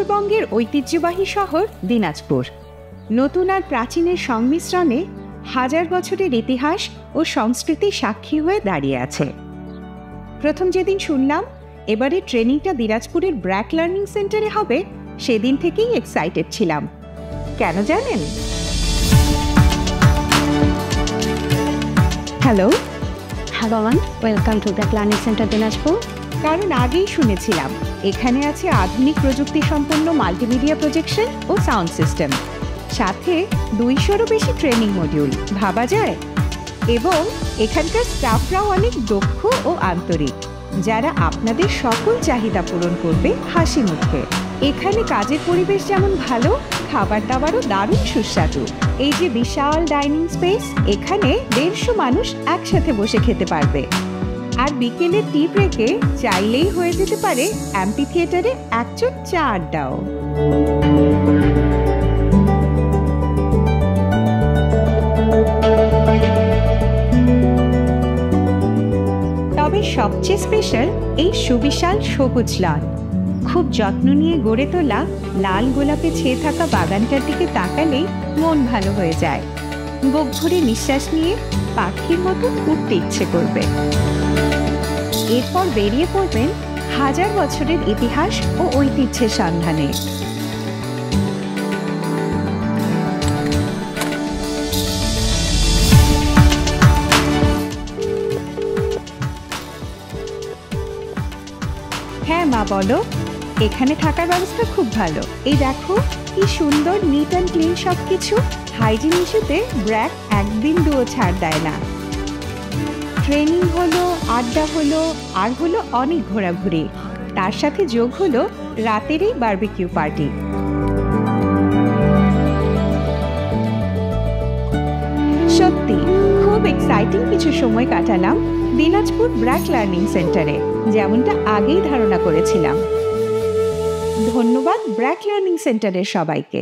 উত্তরবঙ্গের ঐতিহ্যবাহী শহর দিনাজপুর নতুন আর প্রাচীনের সংমিশ্রণে হাজার বছরের ইতিহাস ও সংস্কৃতি সাক্ষী হয়ে দাঁড়িয়ে আছে। প্রথম যেদিন শুনলাম এবারে ট্রেনিংটা দিনাজপুরের ব্র্যাক লার্নিং সেন্টারে হবে, সেদিন থেকেই এক্সাইটেড ছিলাম। কেন জানেন? Hello ma'am, welcome to BRAC learning centre Dinajpur. কারণ আগেই শুনেছিলাম এখানে আছে আধুনিক প্রযুক্তি সম্পন্ন মাল্টিমিডিয়া প্রজেকশন ও সাউন্ড সিস্টেম, সাথে 200-রও বেশি ট্রেনিং মডিউল। ভাবা যায়? এবং এখানকার স্টাফরাও অনেক দক্ষ ও আন্তরিক, যারা আপনাদের সকল চাহিদা পূরণ করবে হাসি মুখে। এখানে কাজের পরিবেশ যেমন ভালো, খাবার দাবারও দারুণ সুস্বাদু। এই যে বিশাল ডাইনিং স্পেস, এখানে 150 মানুষ একসাথে বসে খেতে পারবে। আর বিকেলে টি ব্রেকে চাইলেই হয়ে যেতে পারে অ্যাম্পি থিয়েটারে একজন চা আড্ডাও। তবে সবচেয়ে স্পেশাল এই সুবিশাল সবুজ লন। খুব যত্ন নিয়ে গড়ে তোলা লাল গোলাপে ছেয়ে থাকা বাগানটার দিকে তাকালেই মন ভালো হয়ে যায়। বুক ভরে নিঃশ্বাস নিয়ে পাখির মতো উঠতে ইচ্ছে করবে। এরপর বেরিয়ে পড়বেন হাজার বছরের ইতিহাস ও ঐতিহ্যের সন্ধানে। হ্যাঁ মা, বলো। এখানে থাকার ব্যবস্থা খুব ভালো। এই দেখো কি সুন্দর নিট অ্যান্ড ক্লিন সবকিছু। হাইজিন ইস্যুতে ব্র্যাক একদিন দুও ছাড় দেয় না। ট্রেনিং হলো, আড্ডা হলো, আর হলো অনেক ঘোরাঘুরি। তার সাথে যোগ হলো রাতের এই বারবিকিউ পার্টি। সত্যি খুব এক্সাইটিং কিছু সময় কাটালাম দিনাজপুর ব্র্যাক লার্নিং সেন্টারে, যেমনটা আগেই ধারণা করেছিলাম। ধন্যবাদ ব্র্যাক লার্নিং সেন্টারের সবাইকে।